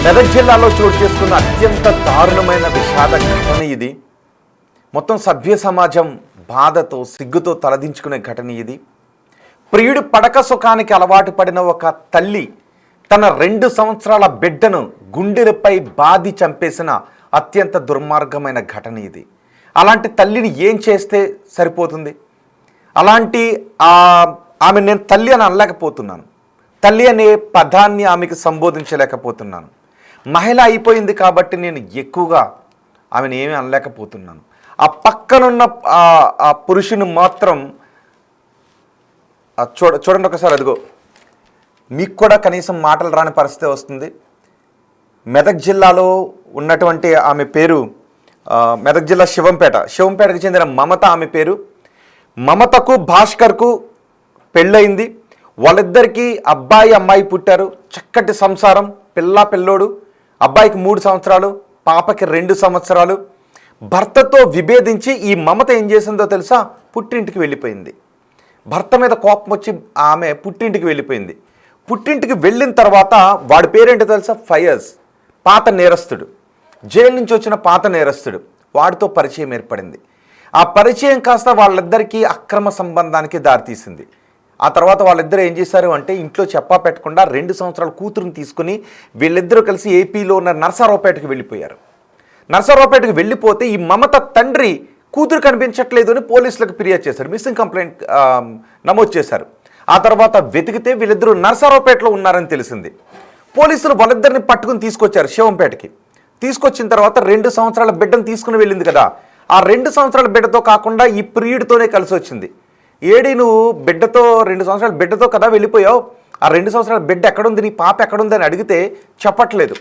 మెదక్ జిల్లాలో చోటు చేసుకున్న అత్యంత దారుణమైన విషాద ఘటన ఇది. మొత్తం సభ్య సమాజం బాధతో సిగ్గుతో తలదించుకునే ఘటన ఇది. ప్రియుడి పడక సుఖానికి అలవాటు పడిన ఒక తల్లి తన 2 సంవత్సరాల బిడ్డను గుండెలపై బాది చంపేసిన అత్యంత దుర్మార్గమైన ఘటన ఇది. అలాంటి తల్లిని ఏం చేస్తే సరిపోతుంది? అలాంటి ఆమె నేను తల్లి అని అనలేకపోతున్నాను. తల్లి అనే పదాన్ని ఆమెకు సంబోధించలేకపోతున్నాను. మహిళ అయిపోయింది కాబట్టి నేను ఎక్కువగా ఆమెను ఏమీ అనలేకపోతున్నాను. ఆ పక్కనున్న ఆ పురుషుని మాత్రం చూడండి ఒకసారి, అదిగో మీకు కూడా కనీసం మాటలు రాని పరిస్థితి వస్తుంది. మెదక్ జిల్లాలో ఉన్నటువంటి ఆమె పేరు మెదక్ జిల్లా శివంపేటకు చెందిన మమత ఆమె పేరు. మమతకు భాస్కర్కు పెళ్ళయింది. వాళ్ళిద్దరికీ అబ్బాయి అమ్మాయి పుట్టారు. చక్కటి సంసారం, పిల్లోడు. అబ్బాయికి 3 సంవత్సరాలు, పాపకి 2 సంవత్సరాలు. భర్తతో విభేదించి ఈ మమత ఏం చేసిందో తెలుసా? పుట్టింటికి వెళ్ళిపోయింది. భర్త మీద కోపం వచ్చి ఆమె పుట్టింటికి వెళ్ళిపోయింది. పుట్టింటికి వెళ్ళిన తర్వాత వాడి పేరేంటో తెలుసా? ఫయజ్. పాత నేరస్తుడు, జైలు నుంచి వచ్చిన పాత నేరస్తుడు. వాడితో పరిచయం ఏర్పడింది. ఆ పరిచయం కాస్త వాళ్ళిద్దరికీ అక్రమ సంబంధానికి దారితీసింది. ఆ తర్వాత వాళ్ళిద్దరూ ఏం చేశారు అంటే, ఇంట్లో చెప్పా పెట్టకుండా 2 సంవత్సరాల కూతురుని తీసుకుని వీళ్ళిద్దరూ కలిసి ఏపీలో ఉన్న నరసరావుపేటకు వెళ్ళిపోయారు. నరసరావుపేటకు వెళ్ళిపోతే ఈ మమత తండ్రి కూతురు కనిపించట్లేదు అని పోలీసులకు ఫిర్యాదు చేశారు. మిస్సింగ్ కంప్లైంట్ నమోదు చేశారు. ఆ తర్వాత వెతికితే వీళ్ళిద్దరూ నరసరావుపేటలో ఉన్నారని తెలిసింది. పోలీసులు వాళ్ళిద్దరిని పట్టుకుని తీసుకొచ్చారు శివంపేటకి. తీసుకొచ్చిన తర్వాత 2 సంవత్సరాల బిడ్డను తీసుకుని వెళ్ళింది కదా, ఆ 2 సంవత్సరాల బిడ్డతో కాకుండా ఈ ప్రియుడితోనే కలిసి వచ్చింది. ఏడి నువ్వు బిడ్డతో 2 సంవత్సరాల బిడ్డతో కదా వెళ్ళిపోయావు, ఆ 2 సంవత్సరాల బిడ్డ ఎక్కడుంది, నీ పాప ఎక్కడుంది అని అడిగితే చెప్పట్లేదు.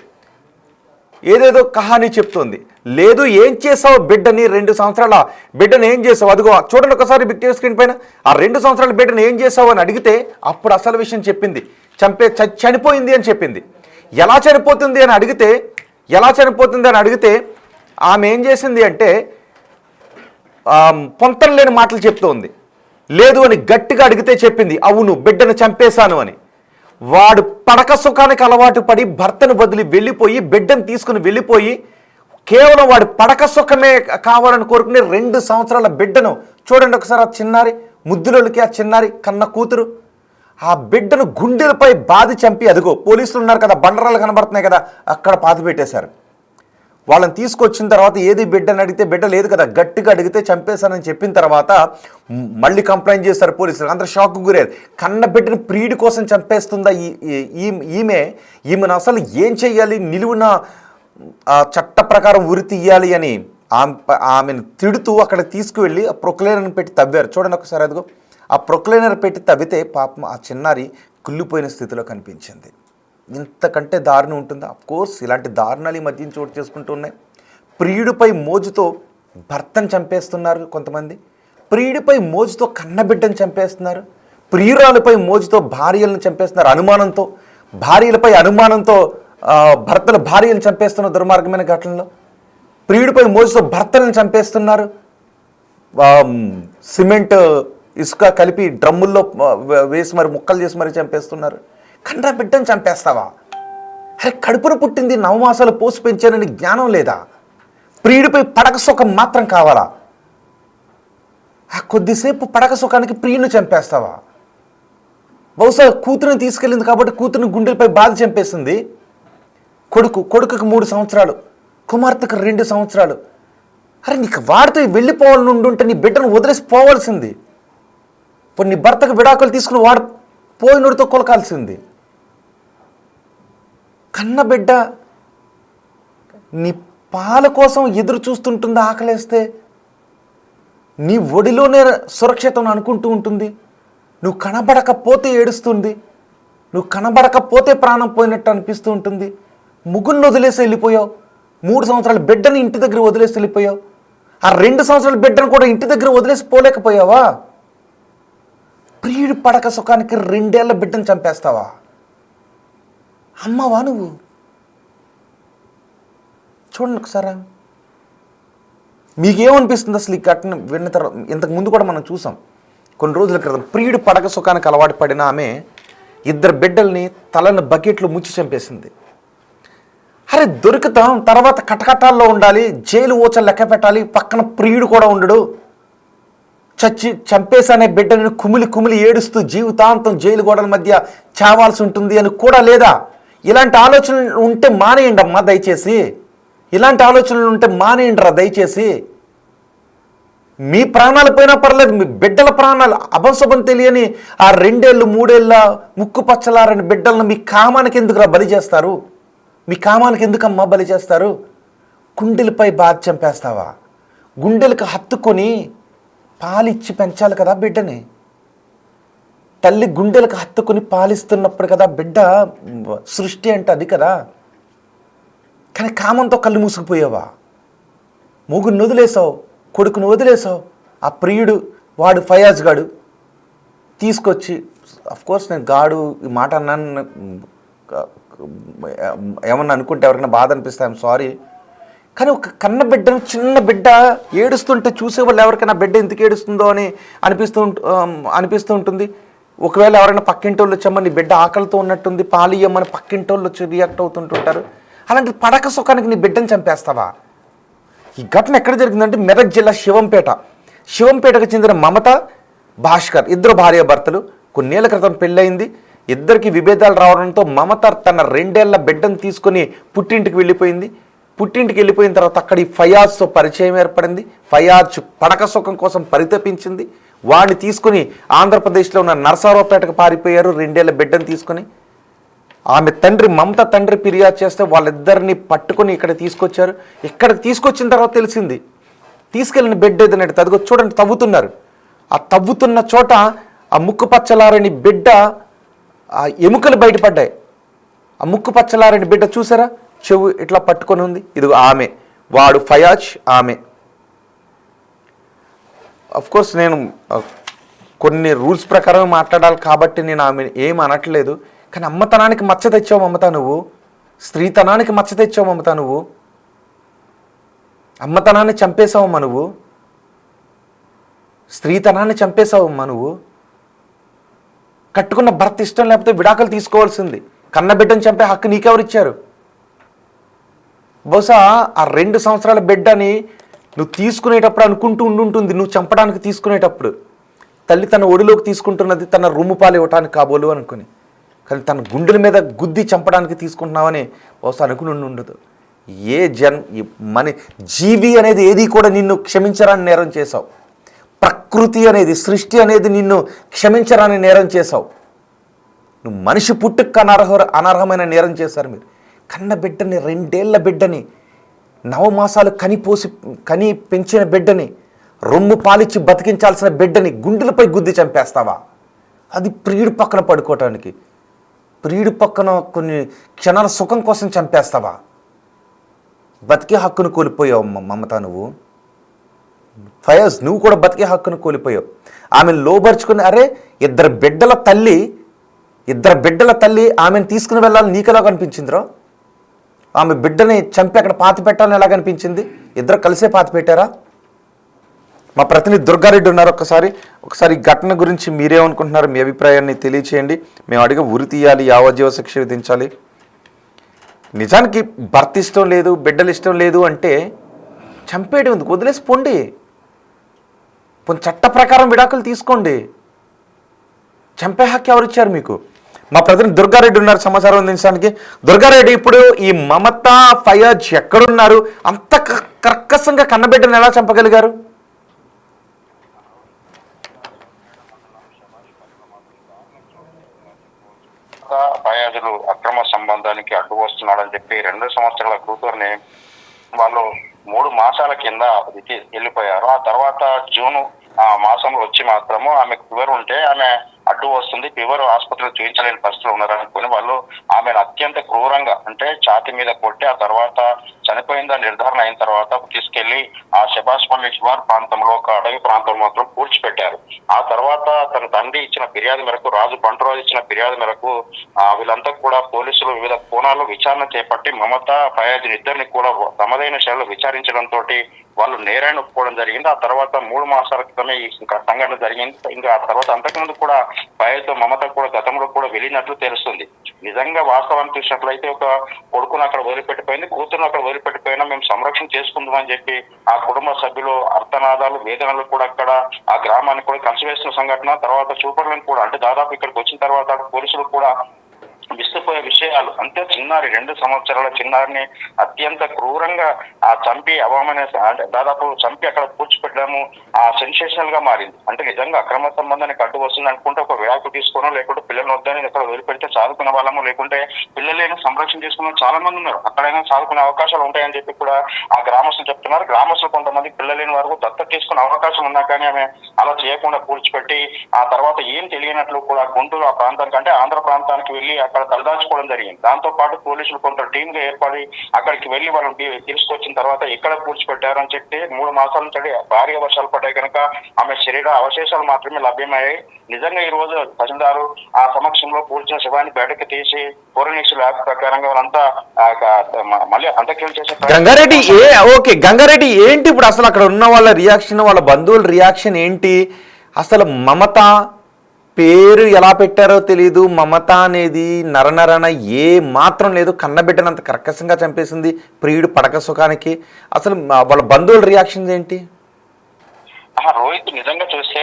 ఏదేదో కహానీ చెప్తోంది. లేదు, ఏం చేసావు బిడ్డని, 2 సంవత్సరాల బిడ్డను ఏం చేసావు? అదిగో చూడండి ఒకసారి బిగ్ టీవీ స్క్రీన్ పైన. ఆ 2 సంవత్సరాల బిడ్డను ఏం చేసావు అని అడిగితే అప్పుడు అసలు విషయం చెప్పింది. చనిపోయింది అని చెప్పింది. ఎలా చనిపోతుంది అని అడిగితే ఆమె ఏం చేసింది అంటే పొంతం లేని మాటలు చెప్తోంది. లేదు అని గట్టిగా అడిగితే చెప్పింది, అవును బిడ్డను చంపేశాను అని. వాడు పడక సుఖానికి అలవాటు పడి భర్తను వదిలి వెళ్ళిపోయి, బిడ్డను తీసుకుని వెళ్ళిపోయి, కేవలం వాడి పడక సుఖమే కావాలని కోరుకునే 2 సంవత్సరాల బిడ్డను చూడండి ఒకసారి. ఆ చిన్నారి ముద్దులకి, ఆ చిన్నారి కన్న కూతురు ఆ బిడ్డను గుండెలపై బాది చంపి, అదిగో పోలీసులు ఉన్నారు కదా, బండరాలు కనబడుతున్నాయి కదా, అక్కడ పాతి పెట్టేశారు. వాళ్ళని తీసుకొచ్చిన తర్వాత ఏది బిడ్డని అడిగితే బిడ్డ లేదు కదా, గట్టిగా అడిగితే చంపేశానని చెప్పిన తర్వాత మళ్ళీ కంప్లైంట్ చేస్తారు పోలీసులు. అందరూ షాక్కు గురయ్యారు. కన్న బిడ్డను ప్రియుడి కోసం చంపేస్తుందా ఈమెను అసలు ఏం చెయ్యాలి, నిలువున చట్ట ప్రకారం ఉరి తీయాలి అని ఆమెను తిడుతూ అక్కడ తీసుకువెళ్ళి ఆ ప్రొక్లైనర్ని పెట్టి తవ్వారు. చూడండి ఒకసారి, అదిగో ఆ ప్రొక్లైనర్ పెట్టి తవ్వితే పాపం ఆ చిన్నారి కుళ్ళిపోయిన స్థితిలో కనిపించింది. ఇంతకంటే దారుణం ఉంటుందా? అఫ్కోర్స్ ఇలాంటి దారుణాలు ఈ మధ్య చోటు చేసుకుంటూ ఉన్నాయి. ప్రియుడిపై మోజుతో భర్తను చంపేస్తున్నారు కొంతమంది, ప్రియుడిపై మోజుతో కన్నబిడ్డను చంపేస్తున్నారు, ప్రియురాలపై మోజుతో భార్యలను చంపేస్తున్నారు, అనుమానంతో భార్యలపై అనుమానంతో భర్తలు భార్యలను చంపేస్తున్న దుర్మార్గమైన ఘటనలో. ప్రియుడిపై మోజుతో భర్తలను చంపేస్తున్నారు. సిమెంట్ ఇసుక కలిపి డ్రమ్ముల్లో వేసి మరి ముక్కలు చేసి మరి చంపేస్తున్నారు. కన్న బిడ్డను చంపేస్తావా? అరే, కడుపున పుట్టింది 9 మాసాలు పోసి పెంచానని జ్ఞానం లేదా? ప్రియుడిపై పడక సుఖం మాత్రం కావాలా? ఆ కొద్దిసేపు పడక సుఖానికి ప్రియుని చంపేస్తావా? బహుశా కూతురుని తీసుకెళ్ళింది కాబట్టి కూతురుని గుండెలపై బాధ చంపేసింది. కొడుకుకి 3 సంవత్సరాలు, కుమార్తెకు 2 సంవత్సరాలు. అరే, నీకు వాడితో వెళ్ళిపోవాలని ఉండుంటే నీ బిడ్డను వదిలేసి పోవాల్సింది. ఇప్పుడు నీ భర్తకు విడాకులు తీసుకుని వాడు పోయినోడితో కొలకాల్సింది. కన్న బిడ్డ నీ పాల కోసం ఎదురు చూస్తుంటుంది. ఆకలేస్తే నీ ఒడిలోనే సురక్షితం అనుకుంటూ ఉంటుంది. నువ్వు కనబడకపోతే ఏడుస్తుంది, నువ్వు కనబడకపోతే ప్రాణం పోయినట్టు అనిపిస్తూ ఉంటుంది. ముగ్గురిని వదిలేసి వెళ్ళిపోయావు. 3 సంవత్సరాల బిడ్డని ఇంటి దగ్గర వదిలేసి వెళ్ళిపోయావు. ఆ 2 సంవత్సరాల బిడ్డను కూడా ఇంటి దగ్గర వదిలేసి పోలేకపోయావా? ప్రియుడి పడక సుఖానికి 2 ఏళ్ల బిడ్డను చంపేస్తావా? అమ్మవా నువ్వు? చూడండి ఒకసారి, మీకేమనిపిస్తుంది అసలు ఈ ఘటన విన్న తర్వాత? ఇంతకు ముందు కూడా మనం చూసాం కొన్ని రోజుల క్రితం. ప్రియుడి పడక సుఖానికి అలవాటు పడిన ఆమె 2 బిడ్డల్ని తలను బకెట్లు ముంచి చంపేసింది. అరే దొరుకుతాం, తర్వాత కటకటాల్లో ఉండాలి, జైలు ఊచలు లెక్క పెట్టాలి, పక్కన ప్రియుడు కూడా ఉండడు, చంపేసనే బిడ్డని కుమిలి కుమిలి ఏడుస్తూ జీవితాంతం జైలు గోడల మధ్య చావాల్సి ఉంటుంది అని కూడా లేదా? ఇలాంటి ఆలోచనలు ఉంటే మానేయండి అమ్మా దయచేసి. ఇలాంటి ఆలోచనలు ఉంటే మానేయండిరా దయచేసి. మీ ప్రాణాలు పోయినా పర్లేదు, మీ బిడ్డల ప్రాణాలు అభంశుభం తెలియని ఆ 2 ఏళ్ళు 3 ఏళ్ళ ముక్కు పచ్చలారని బిడ్డలను మీ కామానికి ఎందుకురా బలి చేస్తారు? మీ కామానికి ఎందుకమ్మా బలి చేస్తారు? గుండెలపై బాధ చంపేస్తావా? గుండెలకు హత్తుకొని పాలిచ్చి పెంచాలి కదా బిడ్డని. తల్లి గుండెలకు హత్తుకొని పాలిస్తున్నప్పుడు కదా బిడ్డ సృష్టి అంటే అది కదా. కానీ కామంతో కళ్ళు మూసుకుపోయావా? మొగుడిని వదిలేసావు, కొడుకును వదిలేసావు. ఆ ప్రియుడు వాడు ఫయాజ్ గాడు తీసుకొచ్చి, అఫ్కోర్స్ నేను గాడు ఈ మాట అన్నాను, ఏమన్నా అనుకుంటే ఎవరికైనా బాధ అనిపిస్తే ఐఎమ్ సారీ. కానీ ఒక కన్న బిడ్డను, చిన్న బిడ్డ ఏడుస్తుంటే చూసేవాళ్ళు ఎవరికైనా బిడ్డ ఎందుకు ఏడుస్తుందో అని అనిపిస్తూ ఉంటుంది. ఒకవేళ ఎవరైనా పక్కింటి వాళ్ళు వచ్చామో నీ బిడ్డ ఆకలితో ఉన్నట్టుంది పాలు ఇయ్యమని పక్కింటి వాళ్ళు వచ్చి రియాక్ట్ అవుతుంటుంటారు. అలాంటి పడక సుఖానికి నీ బిడ్డను చంపేస్తావా? ఈ ఘటన ఎక్కడ జరిగిందంటే మెదక్ జిల్లా శివంపేటకు చెందిన మమత, భాస్కర్ ఇద్దరు భార్యాభర్తలు. కొన్నేళ్ల క్రితం పెళ్ళయింది. ఇద్దరికి విభేదాలు రావడంతో మమత తన 2 ఏళ్ల బిడ్డను తీసుకొని పుట్టింటికి వెళ్ళిపోయింది. పుట్టింటికి వెళ్ళిపోయిన తర్వాత అక్కడి ఫయాజ్తో పరిచయం ఏర్పడింది. ఫయాజ్ పడక సుఖం కోసం పరితపించింది. వాడిని తీసుకుని ఆంధ్రప్రదేశ్లో ఉన్న నరసరావుపేటకు పారిపోయారు 2 ఏళ్ల బిడ్డను తీసుకొని. ఆమె తండ్రి, మమత తండ్రి ఫిర్యాదు చేస్తే వాళ్ళిద్దరిని పట్టుకొని ఇక్కడ తీసుకొచ్చారు. ఇక్కడికి తీసుకొచ్చిన తర్వాత తెలిసింది తీసుకెళ్ళిన బిడ్డ ఏదన్నట్టు. అదిగో చూడండి, తవ్వుతున్నారు. ఆ తవ్వుతున్న చోట ఆ ముక్కు పచ్చలారని బిడ్డ ఆ ఎముకలు బయటపడ్డాయి. ఆ ముక్కు పచ్చలారని బిడ్డ చూసారా, చెవు ఇట్లా పట్టుకొని ఉంది. ఇది ఆమె, వాడు ఫయాజ్, ఆమె. అఫ్కోర్స్ నేను కొన్ని రూల్స్ ప్రకారం మాట్లాడాలి కాబట్టి నేను ఆమె ఏం అనట్లేదు. కానీ అమ్మతనానికి మచ్చ తెచ్చావు మమత నువ్వు, స్త్రీతనానికి మచ్చ తెచ్చావు మమత నువ్వు, అమ్మతనాన్ని చంపేశావమ్మా నువ్వు, స్త్రీతనాన్ని చంపేశావమ్మా నువ్వు. కట్టుకున్న భర్త ఇష్టం లేకపోతే విడాకులు తీసుకోవాల్సింది. కన్నబిడ్డను చంపే హక్కు నీకెవరిచ్చారు? బహుశా ఆ 2 సంవత్సరాల బిడ్డని నువ్వు తీసుకునేటప్పుడు అనుకుంటూ ఉండుంటుంది, నువ్వు చంపడానికి తీసుకునేటప్పుడు తల్లి తన ఒడిలోకి తీసుకుంటున్నది తన రొమ్ము పాలు ఇవ్వటానికి కాబోలు అనుకుని, కానీ తన గుండెల మీద గుద్ది చంపడానికి తీసుకుంటున్నావని బహుశా అనుకుని ఉండదు. మన జీవి అనేది ఏది కూడా నిన్ను క్షమించరాని నేరం చేశావు. ప్రకృతి అనేది, సృష్టి అనేది నిన్ను క్షమించరాని నేరం చేశావు. నువ్వు మనిషి పుట్టుకు అనర్హమైన నేరం చేశారు మీరు. కన్న బిడ్డని, 2 ఏళ్ల బిడ్డని, 9 మాసాలు కని పెంచిన బిడ్డని, రొమ్ము పాలిచ్చి బతికించాల్సిన బిడ్డని గుండెలపై గుద్ది చంపేస్తావా? అది ప్రియుడి పక్కన పడుకోవటానికి, ప్రియుడి పక్కన కొన్ని క్షణాల సుఖం కోసం చంపేస్తావా? బతికే హక్కును కోల్పోయావు మమత నువ్వు. ఫయాజ్, నువ్వు కూడా బతికే హక్కును కోల్పోయావు. ఆమెను లోబరుచుకుని, అరే ఇద్దరు బిడ్డల తల్లి ఆమెను తీసుకుని వెళ్ళాలని నీకెలా కనిపించిందిరా? ఆమె బిడ్డని చంపి అక్కడ పాతి పెట్టాలని ఎలా కనిపించింది? ఇద్దరు కలిసే పాతి పెట్టారా? మా ప్రతినిధి దుర్గారెడ్డి ఉన్నారు. ఒకసారి ఘటన గురించి మీరేమనుకుంటున్నారు? మీ అభిప్రాయాన్ని తెలియచేయండి. మేము అడిగే ఉరి తీయాలి, యావజ్జీవ శిక్ష విధించాలి. నిజానికి భర్త ఇష్టం లేదు, బిడ్డలు ఇష్టం లేదు అంటే చంపేయడం ఎందుకు? వదిలేసి పోండి. చట్ట ప్రకారం విడాకులు తీసుకోండి. చంపే హక్కు ఎవరిచ్చారు మీకు? మా ప్రతినిధి దుర్గారెడ్డి ఉన్నారు సమాచారం అందించడానికి. దుర్గారెడ్డి, ఇప్పుడు ఈ మమత, ఫయాజ్ ఎక్కడున్నారు? అంత కర్కశంగా కన్నబిడ్డను ఎలా చంపగలిగారు? ఫయాజులు అక్రమ సంబంధానికి అడ్డు వస్తున్నాడని చెప్పి 2 సంవత్సరాల కూతుర్ని వాళ్ళు 3 మాసాల కింద వెళ్ళిపోయారు. ఆ తర్వాత జూన్ మాసంలో వచ్చి మాత్రము ఆమెకు ఫీవర్ ఉంటే ఆమె అడ్డు వస్తుంది, ఫీవర్ ఆసుపత్రిలో చూపించలేని పరిస్థితులు ఉన్నారనుకుని వాళ్ళు ఆమెను అత్యంత క్రూరంగా, అంటే ఛాతి మీద కొట్టి, ఆ తర్వాత చనిపోయిందని నిర్ధారణ అయిన తర్వాత తీసుకెళ్లి ఆ శభాష్పల్లి శివార్ ప్రాంతంలో ఒక అడవి ప్రాంతం మాత్రం పూడ్చిపెట్టారు. ఆ తర్వాత తన తండ్రి ఇచ్చిన ఫిర్యాదు మేరకు, రాజు బంటురాజు ఇచ్చిన ఫిర్యాదు మేరకు వీళ్ళంతా కూడా పోలీసులు వివిధ కోణాల్లో విచారణ చేపట్టి మమత, ఫయాజ్ ఇద్దరిని కూడా తమదైన శైలిలో విచారించడంతో వాళ్ళు నేరాన్ని ఒప్పుకోవడం జరిగింది. ఆ తర్వాత 3 మాసాల క్రితమే ఇంకా సంఘటన జరిగింది. ఇంకా ఆ తర్వాత అంతకుముందు కూడా పైతో మమత కూడా గతంలో కూడా వెళ్ళినట్లు తెలుస్తుంది. నిజంగా వాస్తవాన్ని చూసినట్లయితే ఒక కొడుకును అక్కడ వదిలిపెట్టిపోయింది, కూతురును అక్కడ వదిలిపెట్టిపోయినా మేము సంరక్షణ చేసుకుందామని చెప్పి ఆ కుటుంబ సభ్యులు అర్థనాదాలు వేదనలు కూడా అక్కడ ఆ గ్రామాన్ని కూడా కలిసివేసిన సంఘటన. తర్వాత చూపర్లను కూడా అంటే దాదాపు ఇక్కడికి వచ్చిన తర్వాత పోలీసులు కూడా విస్తుపోయే విషయాలు అంటే చిన్నారి 2 సంవత్సరాల చిన్నారిని అత్యంత క్రూరంగా ఆ చంపి అంటే దాదాపు చంపి అక్కడ పూడ్చిపెట్టడము ఆ సెన్సేషనల్ గా మారింది. అంటే నిజంగా అక్రమ సంబంధానికి అడ్డు వస్తుంది అనుకుంటే ఒక విడాకు తీసుకోవడం, లేకుంటే పిల్లలు వద్దని అక్కడ వదిలిపెడితే చదువుకునే వాళ్ళము, లేకుంటే పిల్లలైనా సంరక్షణ చేసుకున్న చాలా మంది ఉన్నారు, అక్కడైనా చదువుకునే అవకాశాలు ఉంటాయని చెప్పి కూడా ఆ గ్రామస్తులు చెప్తున్నారు. గ్రామస్తులు కొంతమంది పిల్లలేని వరకు దత్తత తీసుకునే అవకాశం ఉన్నా కానీ ఆమె అలా చేయకుండా పూడ్చిపెట్టి ఆ తర్వాత ఏం తెలియనట్లు కూడా గుంటూరు ఆ ప్రాంతానికి అంటే ఆంధ్ర ప్రాంతానికి వెళ్ళి అక్కడ తలదాచుకోవడం జరిగింది. దాంతో పాటు పోలీసులు కొంత టీమ్ గా ఏర్పడి అక్కడికి వెళ్లి వాళ్ళని తీసుకొచ్చిన తర్వాత ఎక్కడ పూడ్చిపెట్టారని చెప్పి 3 మాసాల నుంచి భారీగా వర్షాలు పడ్డాయి కనుక ఆమె శరీర అవశేషాలు మాత్రమే లభ్యమయ్యాయి. నిజంగా ఈ రోజు తహసీల్దారు ఆ సమక్షంలో పూడ్చిన శవాన్ని బయటకు తీసి ఫోరెన్సిక్ ల్యాబ్ ప్రకారంగా వాళ్ళంతా మళ్ళీ అంత్యక్రియలు చేసే గంగారెడ్డి గంగారెడ్డి ఏంటి ఇప్పుడు అసలు అక్కడ ఉన్న వాళ్ళ రియాక్షన్, వాళ్ళ బంధువుల రియాక్షన్ ఏంటి? అసలు మమత పేరు ఎలా పెట్టారో తెలీదు. మమత అనేది నరనరన ఏ మాత్రం లేదు, కన్నబిడ్డనంత కర్కశంగా చంపేసింది ప్రియుడు పడక సుఖానికి. అసలు వాళ్ళ బంధువుల రియాక్షన్స్ ఏంటి? రోహిత్ నిజంగా చూస్తే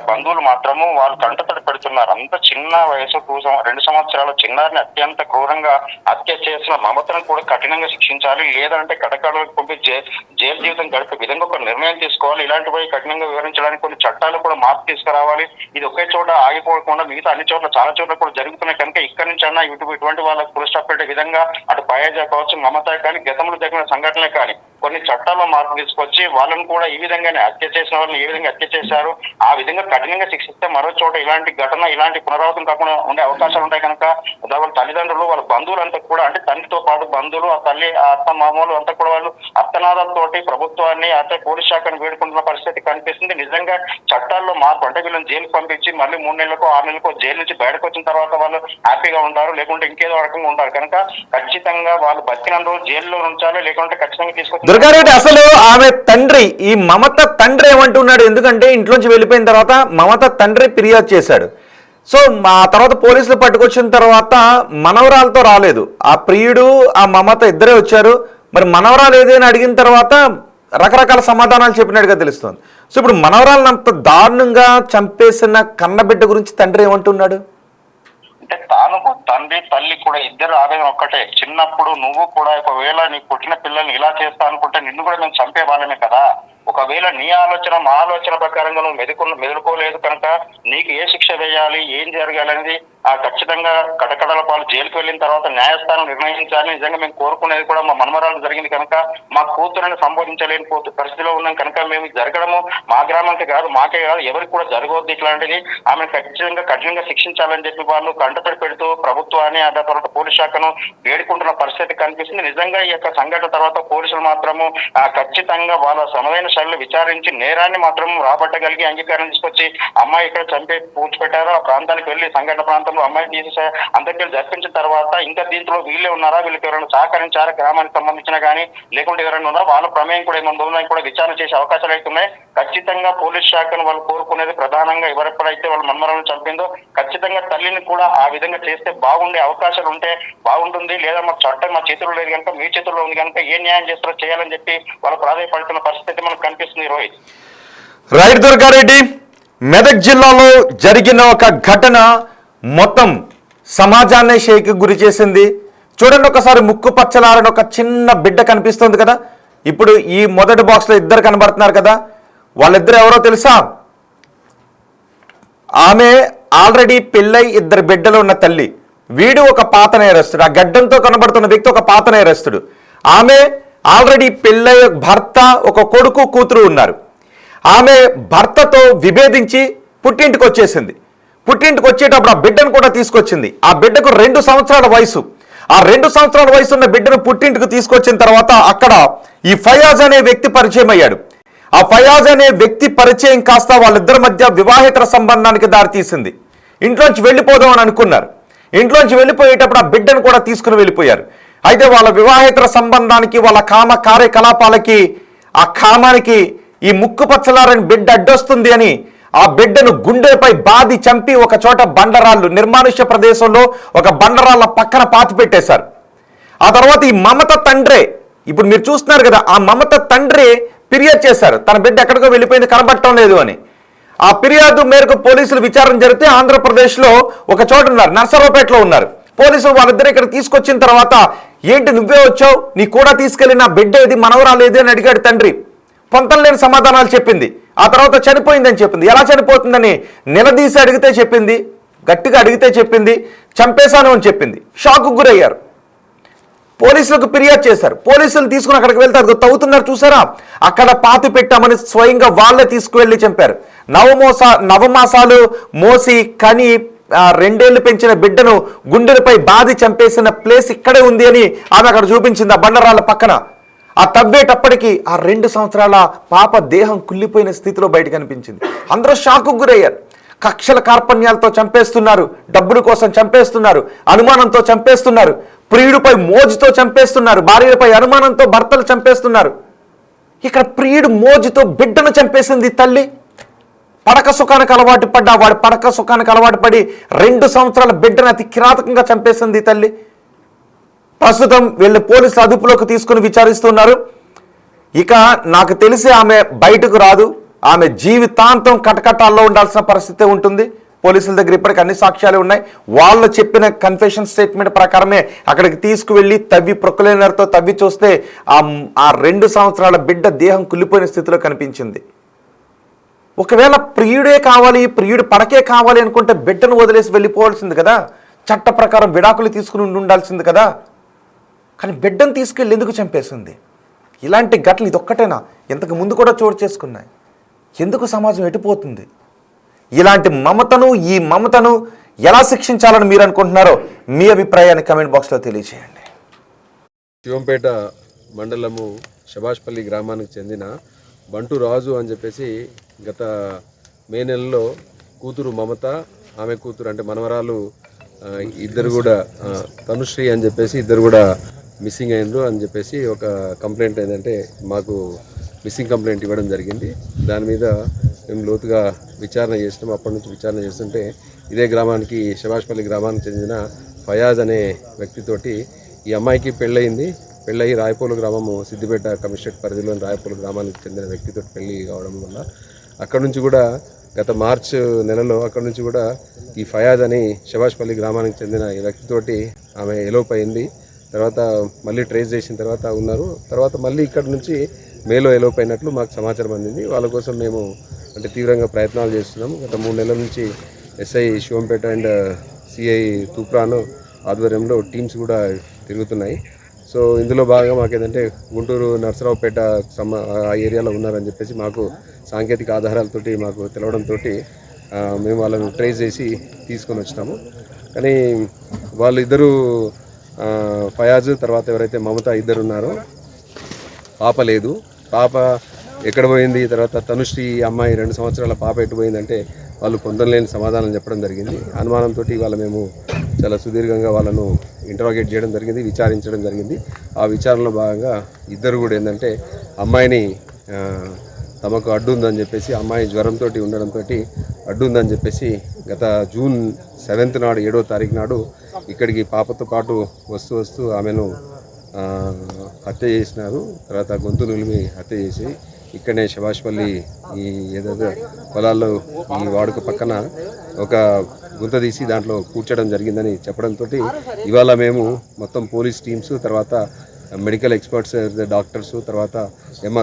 బంధువులు మాత్రము వాళ్ళు కంటతడి పెడుతున్నారు. అంత చిన్న వయసు 2 సంవత్సరాల చిన్నారిని అత్యంత క్రూరంగా హత్య చేసిన మమతను కూడా కఠినంగా శిక్షించాలి, లేదంటే కటకడలకు పంపి జైలు జీవితం గడిపే విధంగా ఒక నిర్ణయం తీసుకోవాలి. ఇలాంటివి కఠినంగా వివరించడానికి కొన్ని చట్టాలు కూడా మార్పు తీసుకురావాలి. ఇది ఒకే చోట ఆగిపోకుండా మిగతా అన్ని చోట్ల చాలా చోట్ల కూడా జరుగుతున్నాయి కనుక ఇక్కడి నుంచి అన్నా ఇటువంటి వాళ్ళకు పుల్ స్టాప్ పెట్టే విధంగా అటు పయాజా కావచ్చు, మమత కానీ గతంలో జరిగిన సంఘటనలే కానీ కొన్ని చట్టాల్లో మార్పు తీసుకొచ్చి వాళ్ళని కూడా ఈ విధంగానే హత్య చేసిన వాళ్ళని ఏ విధంగా హత్య చేశారు ఆ విధంగా కఠినంగా శిక్షిస్తే మరో చోట ఇలాంటి ఘటన ఇలాంటి పునరావృతం కాకుండా ఉండే అవకాశాలు ఉంటాయి కనుక వాళ్ళ తల్లిదండ్రులు వాళ్ళ బంధువులంతా కూడా అంటే తండ్రితో పాటు బంధువులు ఆ తల్లి ఆ అత్త మామూలు అంతా కూడా వాళ్ళు అర్థనాదాలతోటి ప్రభుత్వాన్ని అంటే పోలీస్ శాఖను వేడుకుంటున్న పరిస్థితి కనిపిస్తుంది. నిజంగా చట్టాల్లో మార్పు అంటే వీళ్ళని జైలుకి పంపించి మళ్ళీ 3 నెలలకో 6 నెలలకో జైలు నుంచి బయటకు వచ్చిన తర్వాత వాళ్ళు హ్యాపీగా ఉంటారు, లేకుంటే ఇంకేదో రకంగా ఉంటారు కనుక ఖచ్చితంగా వాళ్ళు బతికిన రోజు జైల్లో ఉంచాలి, లేకుంటే ఖచ్చితంగా తీసుకొచ్చి. దుర్గారెడ్డి అసలు ఆమె తండ్రి ఈ మమత తండ్రి ఏమంటున్నాడు? ఎందుకంటే ఇంట్లోంచి వెళ్ళిపోయిన తర్వాత మమత తండ్రి ఫిర్యాదు చేశాడు. సో ఆ తర్వాత పోలీసులు పట్టుకొచ్చిన తర్వాత మనవరాలతో రాలేదు, ఆ ప్రియుడు ఆ మమత ఇద్దరే వచ్చారు. మరి మనవరాలు ఏదైనా అడిగిన తర్వాత రకరకాల సమాధానాలు చెప్పినట్టుగా తెలుస్తుంది. సో ఇప్పుడు మనవరాలను అంత దారుణంగా చంపేసిన కన్నబిడ్డ గురించి తండ్రి ఏమంటున్నాడు? అంటే తాను తండ్రి తల్లి కూడా ఇద్దరు ఆవేదన ఒక్కటే. చిన్నప్పుడు నువ్వు కూడా ఒకవేళ నీ పుట్టిన పిల్లల్ని ఇలా చేస్తా అనుకుంటే నిన్ను కూడా మేము చంపే వాళ్ళమే కదా. ఒకవేళ నీ ఆలోచన మా ఆలోచన ప్రకారంగా నువ్వు మెదులుకోలేదు కనుక నీకు ఏ శిక్ష వేయాలి, ఏం జరగాలి అనేది ఖచ్చితంగా కటకడల పాలు జైలుకు వెళ్ళిన తర్వాత న్యాయస్థానం నిర్ణయించాలి. నిజంగా మేము కోరుకునేది కూడా మా మనమరాలు జరిగింది కనుక మా కూతురుని సంబోధించలేని పరిస్థితిలో ఉన్నాం కనుక మేము జరగడము మా గ్రామానికి కాదు, మాకే కాదు, ఎవరికి కూడా జరగవద్దు ఇట్లాంటిది. ఆమెను ఖచ్చితంగా కఠినంగా శిక్షించాలని చెప్పి వాళ్ళు కంటతడి పెడుతూ ప్రభుత్వాన్ని ఆ తర్వాత పోలీస్ శాఖను వేడుకుంటున్న పరిస్థితి కనిపిస్తుంది. నిజంగా ఈ యొక్క సంఘటన తర్వాత పోలీసులు మాత్రము ఖచ్చితంగా వాళ్ళ సమయైన శైలిలో విచారించి నేరాన్ని మాత్రం రాబట్టగలిగి అంగీకారం తీసుకొచ్చి అమ్మాయి ఇక్కడ చంపి పూడ్చిపెట్టారు, ఆ ప్రాంతానికి వెళ్ళి సంఘటన ప్రాంతంలో అమ్మాయిని తీసి అంత్యక్రియలు జరిపించిన తర్వాత ఇంకా దీంట్లో వీళ్ళే ఉన్నారా, వీళ్ళకి ఎవరైనా సహకరించారా గ్రామానికి సంబంధించిన కానీ లేకుంటే ఎవరైనా ఉన్నారా, వాళ్ళ ప్రమేయం కూడా ఏమైనా ఉందని కూడా విచారణ చేసే అవకాశాలు అయితే ఉన్నాయి. ఖచ్చితంగా పోలీస్ శాఖను వాళ్ళు కోరుకునేది ప్రధానంగా ఎవరెప్పుడైతే వాళ్ళ మన్మరాలను చంపిందో ఖచ్చితంగా తల్లిని కూడా ఆ విధంగా చేస్తే బాగుండే అవకాశాలు ఉంటే బాగుంటుంది. లేదా మా చట్టం మా చేతుల్లో లేదు కనుక మీ చేతుల్లో ఉంది కనుక ఏ న్యాయం చేస్తారో చేయాలని చెప్పి వాళ్ళు ప్రాధాన్యపడుతున్న పరిస్థితి మనకు కనిపిస్తుంది. రోహిత్ రైట్. దుర్గారెడ్డి, మెదక్ జిల్లాలో జరిగిన ఒక ఘటన మొత్తం సమాజాన్ని షేక్ గురి చేసింది. చూడండి ఒకసారి, ముక్కు పచ్చలారని ఒక చిన్న బిడ్డ కనిపిస్తుంది కదా. ఇప్పుడు ఈ మొదటి బాక్స్లో ఇద్దరు కనబడుతున్నారు కదా, వాళ్ళిద్దరు ఎవరో తెలుసా? ఆమె ఆల్రెడీ పెళ్ళై 2 బిడ్డలు ఉన్న తల్లి, వీడు ఒక పాత నేరస్తుడు. ఆ గడ్డంతో కనబడుతున్న వ్యక్తి ఒక పాత నేరస్తుడు. ఆమె ఆల్రెడీ పెళ్ళై భర్త, ఒక కొడుకు కూతురు ఉన్నారు. ఆమె భర్తతో విభేదించి పుట్టింటికి వచ్చేసింది. పుట్టింటికి వచ్చేటప్పుడు ఆ బిడ్డను కూడా తీసుకొచ్చింది. ఆ బిడ్డకు 2 సంవత్సరాల వయసు. ఆ 2 సంవత్సరాల వయసు ఉన్న బిడ్డను పుట్టింటికి తీసుకొచ్చిన తర్వాత అక్కడ ఈ ఫయాజ్ అనే వ్యక్తి పరిచయం అయ్యాడు. ఆ ఫయాజ్ అనే వ్యక్తి పరిచయం కాస్త వాళ్ళిద్దరి మధ్య వివాహేతర సంబంధానికి దారితీసింది. ఇంట్లోంచి వెళ్ళిపోదాం అని అనుకున్నారు. ఇంట్లోంచి వెళ్ళిపోయేటప్పుడు ఆ బిడ్డను కూడా తీసుకుని వెళ్ళిపోయారు. అయితే వాళ్ళ వివాహేతర సంబంధానికి, వాళ్ళ కామ కార్యకలాపాలకి ఆ కామానికి ఈ ముక్కు పచ్చలారని బిడ్డ అడ్డొస్తుంది అని ఆ బిడ్డను గుండెపై బాది చంపి ఒక చోట బండరాళ్ళు నిర్మానుష్య ప్రదేశంలో ఒక బండరాళ్ళ పక్కన పాతి పెట్టేశారు. ఆ తర్వాత ఈ మమత తండ్రే, ఇప్పుడు మీరు చూస్తున్నారు కదా, ఆ మమత తండ్రి ఫిర్యాదు చేశారు తన బిడ్డ ఎక్కడికో వెళ్ళిపోయింది, కనబడటం లేదు అని. ఆ ఫిర్యాదు మేరకు పోలీసులు విచారణ జరిగితే ఆంధ్రప్రదేశ్లో ఒక చోట ఉన్నారు, నర్సరావుపేటలో ఉన్నారు. పోలీసులు వాళ్ళిద్దరు ఇక్కడ తీసుకొచ్చిన తర్వాత, ఏంటి నువ్వే వచ్చావు, నీ కూడా తీసుకెళ్ళి నా బిడ్డ ఏది మనవరాలేదు అని అడిగాడు తండ్రి. పొంతం లేని సమాధానాలు చెప్పింది. ఆ తర్వాత చనిపోయిందని చెప్పింది. ఎలా చనిపోతుందని నిలదీసి అడిగితే చెప్పింది, గట్టిగా అడిగితే చెప్పింది చంపేశాను అని చెప్పింది. షాక్కు గురయ్యారు. పోలీసులకు ఫిర్యాదు చేశారు. పోలీసులు తీసుకుని అక్కడికి వెళ్తే అది తవ్వుతున్నారు చూసారా, అక్కడ పాతి పెట్టామని స్వయంగా వాళ్ళే తీసుకువెళ్ళి చంపారు. నవమాసాలు మోసి కని 2 ఏళ్లు పెంచిన బిడ్డను గుండెలపై బాది చంపేసిన ప్లేస్ ఇక్కడే ఉంది అని ఆమె అక్కడ చూపించింది, ఆ బండరాళ్ళ పక్కన. ఆ తవ్వేటప్పటికి ఆ 2 సంవత్సరాల పాప దేహం కుళ్ళిపోయిన స్థితిలో బయట కనిపించింది. అందరూ షాక్కు గురయ్యారు. కక్షల కార్పణ్యాలతో చంపేస్తున్నారు, డబ్బుల కోసం చంపేస్తున్నారు, అనుమానంతో చంపేస్తున్నారు, ప్రియుడిపై మోజుతో చంపేస్తున్నారు, భార్యపై అనుమానంతో భర్తలు చంపేస్తున్నారు. ఇక్కడ ప్రియుడు మోజుతో బిడ్డను చంపేసింది తల్లి. పడక సుఖానికి అలవాటు పడ్డా వాడు పడక సుఖానికి అలవాటు పడి 2 సంవత్సరాల బిడ్డను అతి కిరాతకంగా చంపేసింది తల్లి. ప్రస్తుతం వీళ్ళు పోలీసులు అదుపులోకి తీసుకుని విచారిస్తున్నారు. ఇక నాకు తెలిసి ఆమె బయటకు రాదు, ఆమె జీవితాంతం కటకటాల్లో ఉండాల్సిన పరిస్థితి ఉంటుంది. పోలీసుల దగ్గర ఇప్పటికీ అన్ని సాక్ష్యాలు ఉన్నాయి. వాళ్ళు చెప్పిన కన్ఫెషన్ స్టేట్మెంట్ ప్రకారమే అక్కడికి తీసుకువెళ్ళి తవ్వి ప్రొక్లైనర్తో తవ్వి చూస్తే ఆ 2 సంవత్సరాల బిడ్డ దేహం కుళ్ళిపోయిన స్థితిలో కనిపించింది. ఒకవేళ ప్రియుడే కావాలి, ప్రియుడు పడకే కావాలి అనుకుంటే బిడ్డను వదిలేసి వెళ్ళిపోవాల్సింది కదా, చట్ట ప్రకారం విడాకులు తీసుకుని ఉండాల్సింది కదా. కానీ బిడ్డను తీసుకెళ్ళి ఎందుకు చంపేసింది? ఇలాంటి ఘటనలు ఇదొక్కటేనా? ఇంతకు ముందు కూడా చోటు చేసుకున్నాయి. ఎందుకు సమాజం ఎటుపోతుంది? ఇలాంటి ఈ మమతను ఎలా శిక్షించాలని మీరు అనుకుంటున్నారో మీ అభిప్రాయాన్ని కమెంట్ బాక్స్లో తెలియజేయండి. శివంపేట మండలము శభాష్పల్లి గ్రామానికి చెందిన బంటు రాజు అని చెప్పేసి గత మే నెలలో కూతురు మమత, ఆమె కూతురు అంటే మనవరాలు ఇద్దరు కూడా తనుశ్రీ అని చెప్పేసి ఇద్దరు కూడా మిస్సింగ్ అయినరు అని చెప్పేసి ఒక కంప్లైంట్ ఏంటంటే మాకు మిస్సింగ్ కంప్లైంట్ ఇవ్వడం జరిగింది. దాని మీద మేము లోతుగా విచారణ చేసినాం. అప్పటి నుంచి విచారణ చేస్తుంటే ఇదే గ్రామానికి శభాష్పల్లి గ్రామానికి చెందిన ఫయాజ్ అనే వ్యక్తితోటి ఈ అమ్మాయికి పెళ్ళయింది. పెళ్ళయి రాయపోలు గ్రామము సిద్దిపేట కమిషనరేట్ పరిధిలోని రాయపోలు గ్రామానికి చెందిన వ్యక్తితో పెళ్ళి కావడం వల్ల అక్కడ నుంచి కూడా గత మార్చ్ నెలలో అక్కడ నుంచి కూడా ఈ ఫయాజ్ అని శభాష్పల్లి గ్రామానికి చెందిన ఈ వ్యక్తితోటి ఆమె ఎలోప్ అయింది. తర్వాత మళ్ళీ ట్రేస్ చేసిన తర్వాత ఉన్నారు. తర్వాత మళ్ళీ ఇక్కడ నుంచి మేలో ఎలోప్ అయినట్లు మాకు సమాచారం అందింది. వాళ్ళ కోసం మేము అంటే తీవ్రంగా ప్రయత్నాలు చేస్తున్నాము. గత 3 నెలల నుంచి SI Shivampet and CI Toopran ఆధ్వర్యంలో టీమ్స్ కూడా తిరుగుతున్నాయి. సో ఇందులో భాగంగా మాకేంటంటే గుంటూరు నర్సరావుపేట ఆ ఏరియాలో ఉన్నారని చెప్పేసి మాకు సాంకేతిక ఆధారాలతోటి మాకు తెలవడంతో మేము వాళ్ళని ట్రేస్ చేసి తీసుకొని వచ్చినాము. కానీ వాళ్ళు ఇద్దరు ఫయాజ్ తర్వాత ఎవరైతే మమత ఇద్దరు ఉన్నారో పాప లేదు. పాప ఎక్కడ పోయింది, తర్వాత తనుశ్రీ అమ్మాయి 2 సంవత్సరాల పాప ఎటు పోయిందంటే వాళ్ళు పొందలేని సమాధానం చెప్పడం జరిగింది. అనుమానంతో ఇవాళ మేము చాలా సుదీర్ఘంగా వాళ్ళను ఇంటరాగేట్ చేయడం జరిగింది, విచారించడం జరిగింది. ఆ విచారణలో భాగంగా ఇద్దరు కూడా ఏంటంటే అమ్మాయిని తమకు అడ్డు ఉందని చెప్పేసి, అమ్మాయి జ్వరంతో ఉండడంతో అడ్డు ఉందని చెప్పేసి గత జూన్ 7th నాడు 7వ తారీఖు నాడు ఇక్కడికి పాపతో పాటు వస్తూ ఆమెను హత్య చేసినారు. తర్వాత గొంతు నులిమి హత్య చేసి ఇక్కడనే శభాష్పల్లి ఈ ఏదైతే పొలాల్లో ఈ వాడుక పక్కన ఒక గుంత తీసి దాంట్లో కూర్చడం జరిగిందని చెప్పడంతో ఇవాళ మేము మొత్తం పోలీస్ టీమ్స్, తర్వాత మెడికల్ ఎక్స్పర్ట్స్, డాక్టర్స్, తర్వాత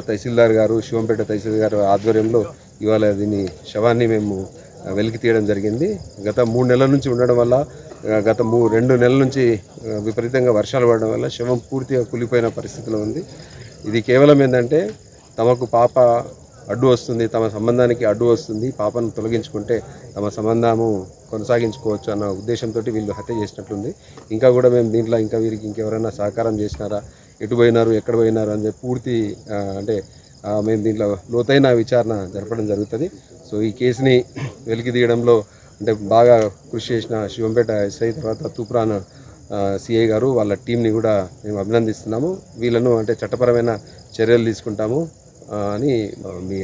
తహసీల్దార్ గారు, శివంపేట తహసీల్దార్ గారు ఆధ్వర్యంలో ఇవాళ దీన్ని శవాన్ని మేము వెలికి తీయడం జరిగింది. గత 3 నెలల నుంచి ఉండడం వల్ల, గత 2 నెలల నుంచి విపరీతంగా వర్షాలు పడడం వల్ల శవం పూర్తిగా కూలిపోయిన పరిస్థితిలో ఉంది. ఇది కేవలం ఏంటంటే తమకు పాప అడ్డు వస్తుంది, తమ సంబంధానికి అడ్డు వస్తుంది, పాపను తొలగించుకుంటే తమ సంబంధము కొనసాగించుకోవచ్చు అన్న ఉద్దేశంతో వీళ్ళు హత్య చేసినట్లుంది. ఇంకా కూడా మేము దీంట్లో ఇంకా వీరికి ఇంకెవరైనా సహకారం చేసినారా, ఎటు పోయినారు, ఎక్కడ పోయినారు అని పూర్తి అంటే మేము దీంట్లో లోతైన విచారణ జరపడం జరుగుతుంది. సో ఈ కేసుని వెలికి తీయడంలో అంటే బాగా కృషి చేసిన శివంపేట ఎస్ఐ, తర్వాత తూప్రాన్ సిఐ గారు, వాళ్ళ టీంని కూడా మేము అభినందిస్తున్నాము. వీళ్ళను అంటే చట్టపరమైన చర్యలు తీసుకుంటాము. అని మీ